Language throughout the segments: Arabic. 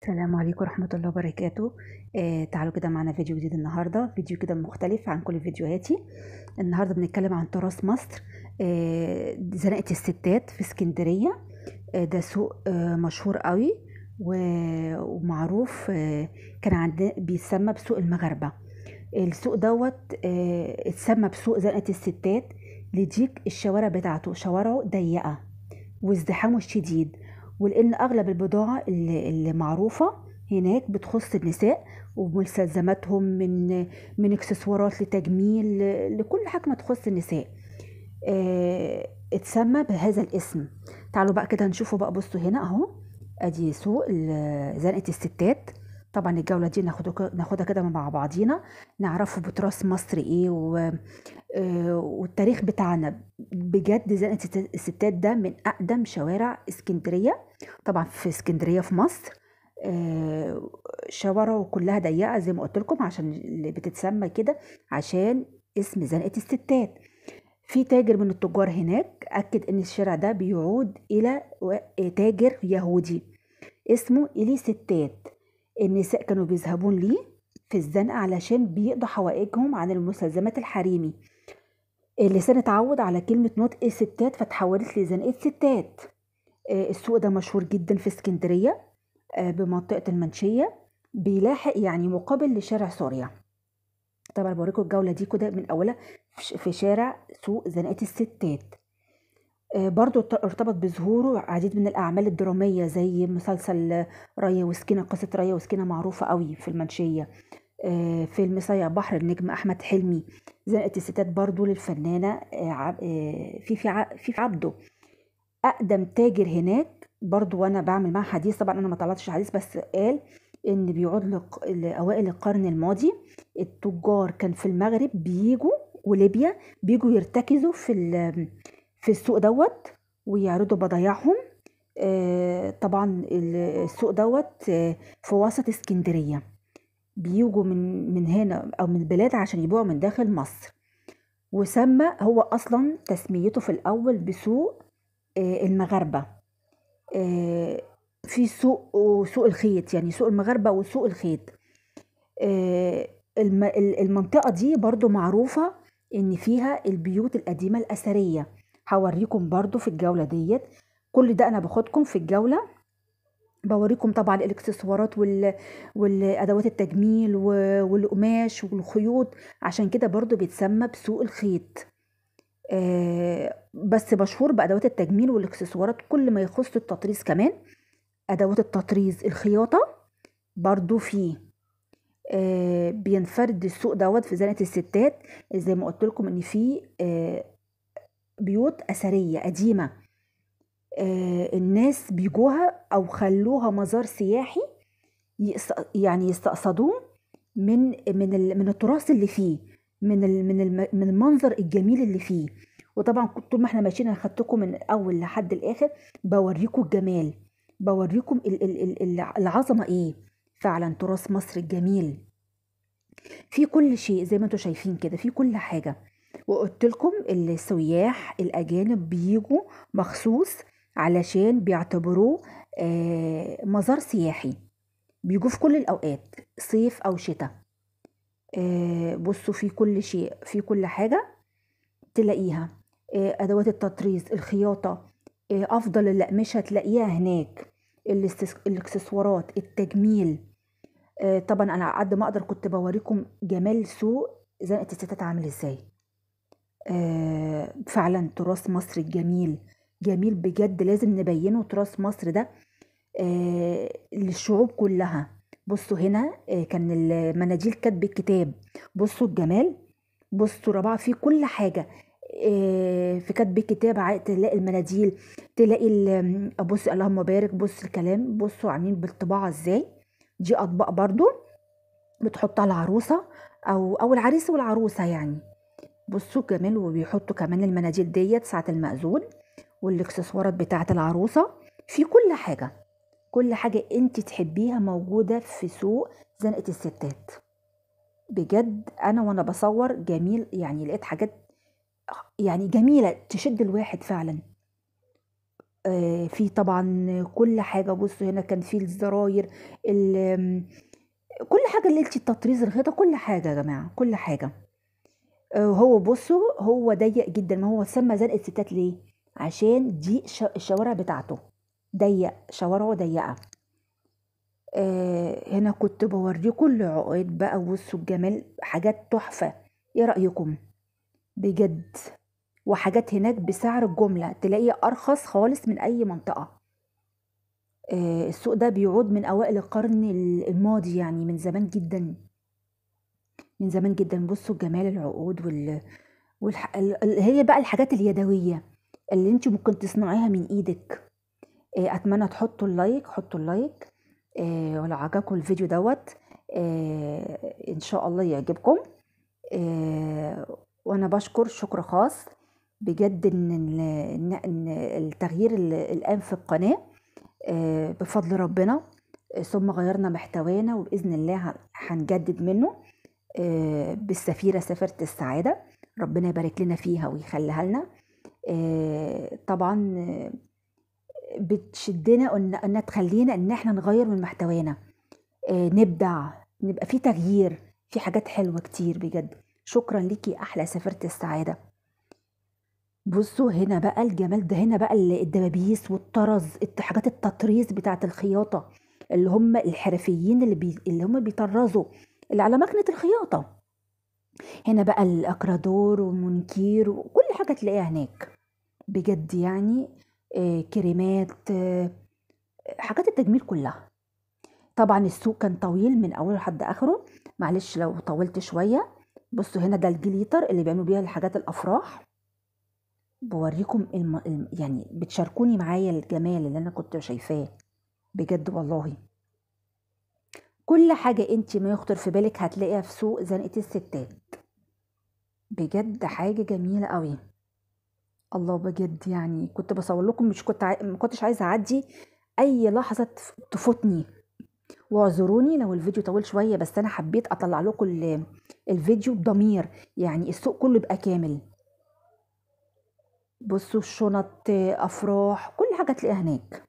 السلام عليكم ورحمة الله وبركاته. تعالوا كده معنا فيديو جديد النهاردة، فيديو كده مختلف عن كل فيديوهاتي. النهاردة بنتكلم عن تراث مصر. زنقة الستات في اسكندرية. ده سوق مشهور قوي ومعروف. كان عندنا بيتسمى بسوق المغاربة. السوق دوت اتسمى بسوق زنقة الستات لضيق الشوارع بتاعته، شوارعه ضيقة وازدحامه الشديد، ولأن أغلب البضاعة اللي معروفة هناك بتخص النساء ومستلزماتهم من اكسسوارات لتجميل لكل حاجة ما تخص النساء. اتسمى بهذا الاسم. تعالوا بقى كده نشوفوا بقى، بصوا هنا اهو، ادي سوق زنقة الستات. طبعا الجولة دي ناخدها كده مع بعضينا، نعرفوا بتراث مصر ايه والتاريخ بتاعنا. بجد زنقة الستات ده من أقدم شوارع اسكندرية، طبعا في اسكندرية في مصر. شوارعه كلها ضيقة زي ما قلت لكم، عشان اللي بتتسمى كده عشان اسم زنقة الستات. في تاجر من التجار هناك أكد إن الشارع ده بيعود إلى تاجر يهودي اسمه إلي ستات. النساء كانوا بيذهبون ليه في الزنقة علشان بيقضوا حوائجهم عن المستلزمات الحريمي. اللسان اتعود على كلمة نطق ستات فتحولت لزنقة ستات. السوق ده مشهور جدا في اسكندرية، بمنطقة المنشية، بيلاحق يعني مقابل لشارع سوريا. طبعا بوريكم الجولة دي كده من أولها في شارع سوق زنقة الستات. برضو ارتبط بظهوره عديد من الأعمال الدرامية زي مسلسل ريا وسكينة. قصة ريا وسكينة معروفة قوي في المنشية. فيلم صايع بحر النجم أحمد حلمي. زنقة الستات برضو للفنانة فيفي عبده. أقدم تاجر هناك برضو، وأنا بعمل معاه حديث، طبعا أنا ما طلعتش حديث بس قال إن بيعود لأوائل القرن الماضي. التجار كان في المغرب بيجوا وليبيا بيجوا يرتكزوا في السوق دوت ويعرضوا بضايعهم. طبعا السوق دوت في وسط اسكندرية. بيجوا من هنا او من البلاد عشان يبيعوا من داخل مصر. وسمى هو اصلا تسميته في الاول بسوق المغاربه. آه، في سوق وسوق الخيط، يعني سوق المغاربه وسوق الخيط. المنطقه دي برضو معروفه ان فيها البيوت القديمه الاثريه. هوريكم برضو في الجوله ديت. كل ده انا باخدكم في الجوله، بوريكم طبعا الاكسسوارات والادوات التجميل والقماش والخيوط. عشان كده برضو بيتسمى بسوق الخيط. بس مشهور بادوات التجميل والاكسسوارات كل ما يخص التطريز كمان. ادوات التطريز، الخياطه برضو فيه. بينفرد السوق دوت في زنقة الستات زي ما قلت لكم ان فيه بيوت اثريه قديمه. الناس بيجوها او خلوها مزار سياحي، يعني يستقصدوه من التراث اللي فيه، من المنظر الجميل اللي فيه. وطبعا طول ما احنا ماشيين انا خدتكم من الاول لحد الاخر بوريكم الجمال، بوريكم العظمه ايه. فعلا تراث مصر الجميل في كل شيء زي ما انتم شايفين كده، في كل حاجه. وقلت لكم السياح الاجانب بيجوا مخصوص علشان بيعتبروه مزار سياحي. بيجوا في كل الأوقات، صيف أو شتاء. بصوا في كل شيء، في كل حاجة تلاقيها. أدوات التطريز، الخياطة، أفضل الأقمشة تلاقيها هناك. الإكسسوارات، التجميل. طبعا أنا على قد ما أقدر كنت بوريكم جمال سوق زنقة الستات عامل إزاي. فعلا تراث مصر الجميل جميل بجد، لازم نبينه تراث مصر ده للشعوب كلها. بصوا هنا كان المناديل كاتب الكتاب. بصوا الجمال، بصوا ربع في كل حاجة. في كاتب الكتاب تلاقي المناديل، تلاقي بص اللهم بارك، بص الكلام، بصوا عاملين بالطباعة ازاي. دي اطباق برضو بتحطها العروسة او العريس والعروسة يعني. بصوا الجمال، وبيحطوا كمان المناديل ديت ساعة المأذون، والاكسسوارات بتاعة العروسة. في كل حاجة، كل حاجة انت تحبيها موجودة في سوق زنقة الستات. بجد انا وانا بصور جميل، يعني لقيت حاجات يعني جميلة تشد الواحد فعلا. في طبعا كل حاجة. بصوا هنا كان في الزراير، كل حاجة اللي انتي التطريز الغطا، كل حاجة يا جماعة، كل حاجة. هو بصوا هو ضيق جدا. ما هو سمى زنقة ستات ليه؟ عشان دي الشوارع بتاعته ضيق، شوارعه ضيقة. هنا كنت بوريكم العقاد بقى. بصوا الجمال، حاجات تحفة. ايه رأيكم؟ بجد. وحاجات هناك بسعر الجملة، تلاقي أرخص خالص من أي منطقة. السوق ده بيعود من أوائل القرن الماضي، يعني من زمان جدا، من زمان جدا. بصوا جمال العقود هي بقى الحاجات اليدوية اللي انت ممكن تصنعيها من ايدك. اتمنى تحطوا اللايك، حطوا اللايك. ولو عجبكم الفيديو دوت ان شاء الله يعجبكم. وانا بشكر شكر خاص بجد إن التغيير اللي الان في القناة بفضل ربنا. ثم غيرنا محتوانا، وبإذن الله هنجدد منه بالسفيرة سفيرة السعادة. ربنا يبارك لنا فيها ويخليها لنا. طبعا بتشدنا انها تخلينا ان احنا نغير من محتوانا، نبدع، نبقى في تغيير، في حاجات حلوة كتير بجد. شكرا ليكي احلى سفيرة السعادة. بصوا هنا بقى الجمال ده، هنا بقى الدبابيس والطرز، حاجات التطريز بتاعت الخياطة، اللي هم الحرفيين اللي هم بيطرزوا، اللي على مكنة الخياطة. هنا بقى الاكرادور والمونيكير وكل حاجة تلاقيها هناك بجد يعني. كريمات، حاجات التجميل كلها. طبعا السوق كان طويل من اوله لحد اخره، معلش لو طولت شوية. بصوا هنا ده الجليتر اللي بيعملوا بيها الحاجات الافراح. بوريكم يعني بتشاركوني معايا الجمال اللي انا كنت شايفاه بجد والله. كل حاجة انت ما يخطر في بالك هتلاقيها في سوق زنقة الستات. بجد حاجة جميلة قوي. الله بجد يعني كنت بصور لكم، مش كنت ما كنتش عايزة اعدي اي لحظة تفوتني. واعذروني لو الفيديو طول شوية، بس انا حبيت اطلع لكم الفيديو بضمير، يعني السوق كله يبقى كامل. بصوا الشنط، افراح، كل حاجة تلاقيها هناك.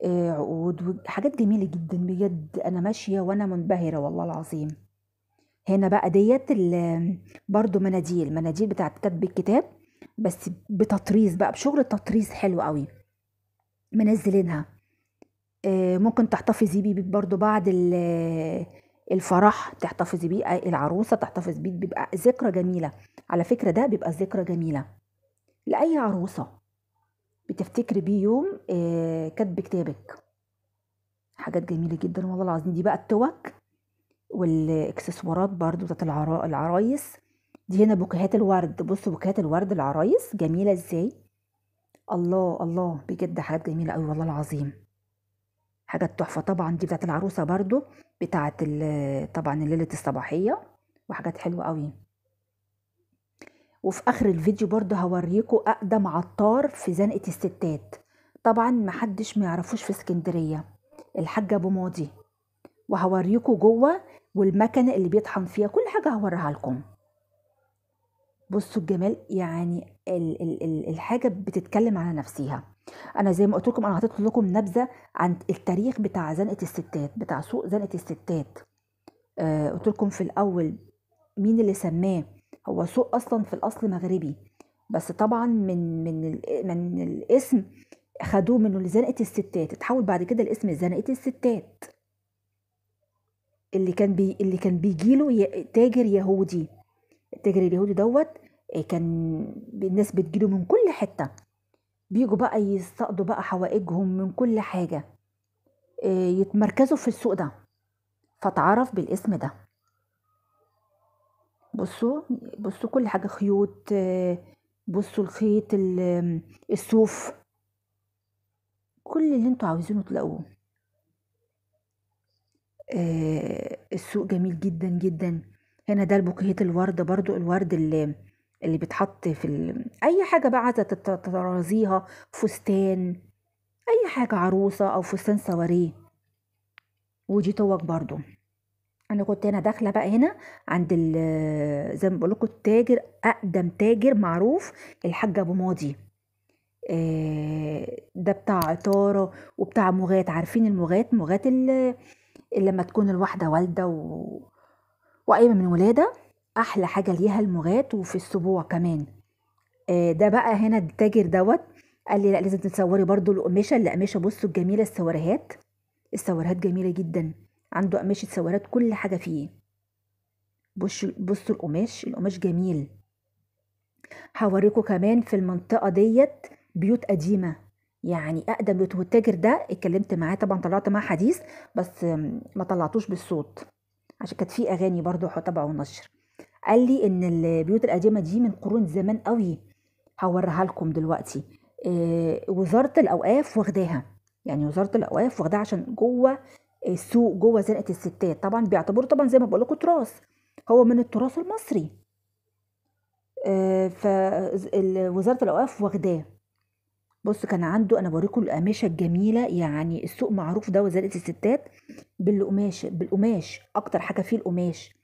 عقود وحاجات جميلة جدا بجد. انا ماشية وانا منبهرة والله العظيم. هنا بقى ديت برضو مناديل بتاعت كتب الكتاب، بس بتطريز بقى، بشغل التطريز حلو قوي. منزلينها. ممكن تحتفظي بيه برضو بعد الفرح، تحتفظي بيه العروسة تحتفظ بيه، بيبقى ذكرى جميلة. على فكرة ده بيبقى ذكرى جميلة لأي عروسة، بتفتكري بيه يوم كتب كتابك. حاجات جميلة جدا والله العظيم. دي بقى التوك والاكسسوارات برضو بتاعت العرايس. دي هنا بوكيهات الورد. بصوا بوكيهات الورد العرايس جميلة ازاي. الله الله بجد حاجات جميلة قوي والله العظيم. حاجات تحفة. طبعا دي بتاعت العروسة برضو، بتاعت طبعا الليلة الصباحية، وحاجات حلوة قوي. وفي اخر الفيديو برضو هوريكم اقدم عطار في زنقة الستات. طبعا محدش ما يعرفوش في اسكندرية، الحاج ابو ماضي. وهوريكم جوه والمكنة اللي بيطحن فيها، كل حاجة هوريها لكم. بصوا الجمال يعني الحاجة بتتكلم على نفسها. انا زي ما قلت لكم، انا حطيت لكم نبذة عن التاريخ بتاع زنقة الستات، بتاع سوق زنقة الستات. قلت لكم في الاول مين اللي سماه. هو سوق اصلا في الاصل مغربي، بس طبعا من الاسم خدوه منه لزنقة الستات، اتحول بعد كده الاسم زنقة الستات. اللي كان بيجيله تاجر يهودي. التاجر اليهودي دوت كان الناس بتجيله من كل حتة، بيجوا بقى يستقضوا بقى حوائجهم من كل حاجة، يتمركزوا في السوق ده، فتعرف بالاسم ده. بصوا بصوا كل حاجة خيوط، بصوا الخيط، الصوف، كل اللي انتوا عاوزينه تلاقوه. السوق جميل جدا جدا. هنا ده البوكيهات الورد، برضو الورد اللي بيتحط في اي حاجة بقى عايزة تطرزيها، فستان، اي حاجة عروسة او فستان سواريه. ودي توك برضو. انا كنت هنا داخلة بقى هنا عند زي ما بقول لكم التاجر، اقدم تاجر معروف، الحاج ابو ماضي. ده بتاع عطارة وبتاع مغات. عارفين المغات؟ مغات اللي لما تكون الواحدة والدة وقايمة من ولادة، أحلى حاجة ليها المغات، وفي السبوع كمان. ده بقى هنا التاجر دوت قال لي لا لازم تصوري برضو القماشة. القماشة بصوا الجميلة، السواريهات، السواريهات جميلة جدا. عنده قماشة سواريهات كل حاجة فيه. بصوا القماش، القماش جميل. هوريكم كمان في المنطقة ديت بيوت قديمة، يعني أقدم بيوت. والتاجر ده اتكلمت معاه طبعا، طلعت معاه حديث، بس ما طلعتوش بالصوت عشان كانت في أغاني برضو تبعه ونشر. قال لي إن البيوت القديمة دي من قرون زمان قوي. هوريها لكم دلوقتي. وزارة الأوقاف واخداها، يعني وزارة الأوقاف واخداها عشان جوه السوق، جوه زنقة الستات. طبعا بيعتبروه طبعا زي ما بقول لكم تراث، هو من التراث المصري. فوزارة الأوقاف واخداه. بص كان عنده، أنا بوريكم القماشة الجميلة، يعني السوق معروف ده وزنقة الستات بالقماش، بالقماش أكتر حاجة فيه القماش.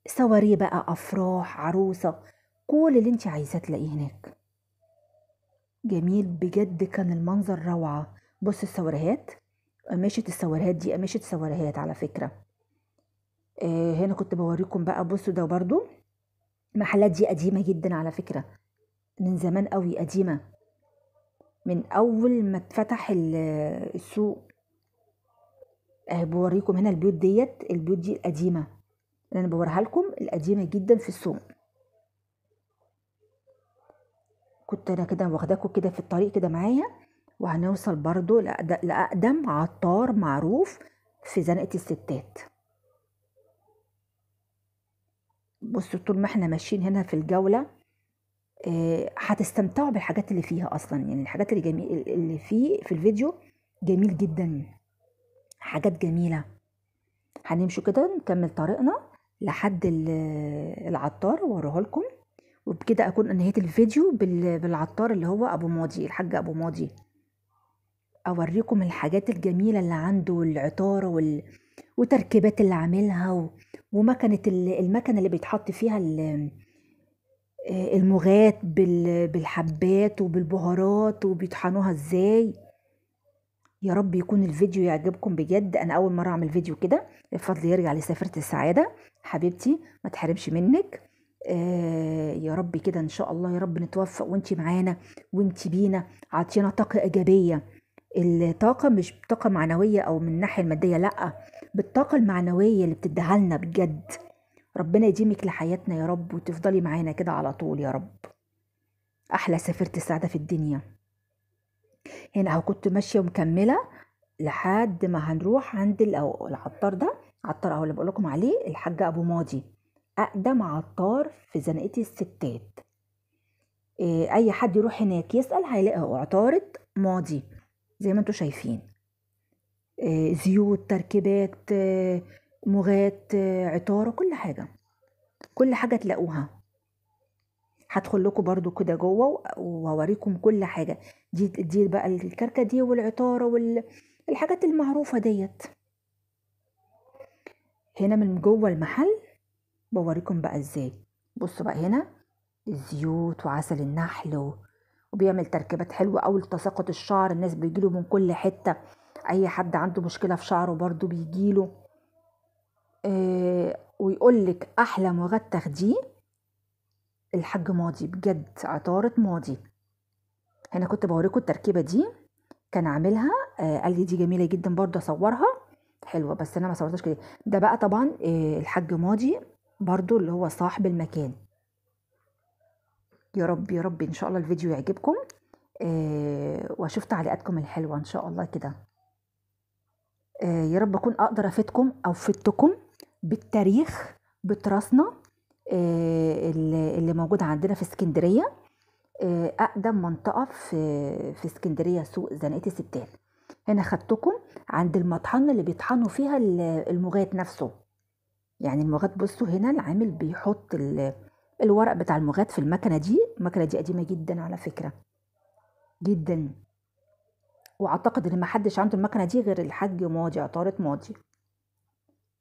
سواريه بقى، أفراح، عروسة، كل اللي انت عايزاه تلاقيه هناك. جميل بجد، كان المنظر روعة. بص السواريهات، قماشة السواريهات دي قماشة سواريهات على فكرة. هنا كنت بوريكم بقى. بصوا ده برضو المحلات دي قديمة جدا على فكرة، من زمان قوي، قديمة من أول ما اتفتح السوق. بوريكم هنا البيوت ديت، البيوت دي القديمة اللي أنا بوريها لكم، القديمة جدا في السوق. كنت أنا كده واخداكم كده في الطريق كده معايا، وهنوصل برضو لأقدم عطار معروف في زنقة الستات. بصوا طول ما احنا ماشيين هنا في الجولة هتستمتعوا بالحاجات اللي فيها أصلا، يعني الحاجات اللي جميل اللي فيه في الفيديو جميل جدا، حاجات جميلة. هنمشوا كده نكمل طريقنا لحد العطار واوريه لكم، وبكده اكون انهيت الفيديو بالعطار اللي هو ابو ماضي، الحاج ابو ماضي. اوريكم الحاجات الجميله اللي عنده، والعطاره وتركيبات اللي عاملها ومكنه المكنه اللي بيتحط فيها المغات بالحبات وبالبهارات، وبيطحنوها ازاي. يا رب يكون الفيديو يعجبكم بجد. انا اول مره اعمل فيديو كده، الفضل يرجع لسافرة السعاده حبيبتي، ما تحرمش منك. يا رب كده ان شاء الله، يا رب نتوفق وانتي معانا وانتي بينا، عطينا طاقه ايجابيه. الطاقه مش طاقه معنويه او من الناحيه الماديه، لا، بالطاقه المعنويه اللي بتديها لنا بجد. ربنا يديمك لحياتنا يا رب، وتفضلي معانا كده على طول يا رب. احلى سافرة السعاده في الدنيا. هنا اهو كنت ماشيه ومكمله لحد ما هنروح عند العطار ده. عطار اهو اللي بقول لكم عليه، الحاج ابو ماضي، اقدم عطار في زنقة الستات. اي حد يروح هناك يسأل هيلاقي عطارة ماضي زي ما انتم شايفين. زيوت، تركيبات، مغات، عطارة، كل حاجة، كل حاجة تلاقوها. هدخل لكم برضو كده جوه وهوريكم كل حاجة. دي بقى الكركة دي والعطارة والحاجات المعروفة ديت. هنا من جوه المحل بوريكم بقى ازاي. بصوا بقى هنا الزيوت وعسل النحل وبيعمل تركيبات حلوة أوي لتساقط الشعر. الناس بيجيله من كل حتة، أي حد عنده مشكلة في شعره برضو بيجيله. ويقولك أحلى مغات تاخديه الحاج ماضي، بجد عطارة ماضي. هنا كنت بوريكم التركيبة دي كان عاملها. قال لي دي جميلة جدا برضو أصورها، حلوة، بس أنا ما صورتهاش كده. ده بقى طبعا الحاج ماضي برضو اللي هو صاحب المكان. يا رب يا رب ان شاء الله الفيديو يعجبكم. واشوف تعليقاتكم الحلوه ان شاء الله كده. يا رب اكون اقدر افيدكم او فدتكم بالتاريخ، بتراثنا اللي موجود عندنا في اسكندريه. اقدم منطقه في اسكندريه سوق زنقة الستات. هنا خدتكم عند المطحنه اللي بيطحنوا فيها المغات نفسه. يعني المغات بصوا هنا العامل بيحط الورق بتاع المغات في المكنه دي. المكنه دي قديمه جدا على فكره، جدا. واعتقد ان محدش عنده المكنه دي غير الحاج ماضي، عطارة ماضي.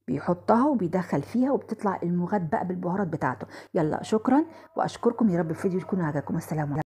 بيحطها وبيدخل فيها وبتطلع المغات بقى بالبهارات بتاعته. يلا شكرا واشكركم، يا رب الفيديو يكون عجبكم. السلام عليكم.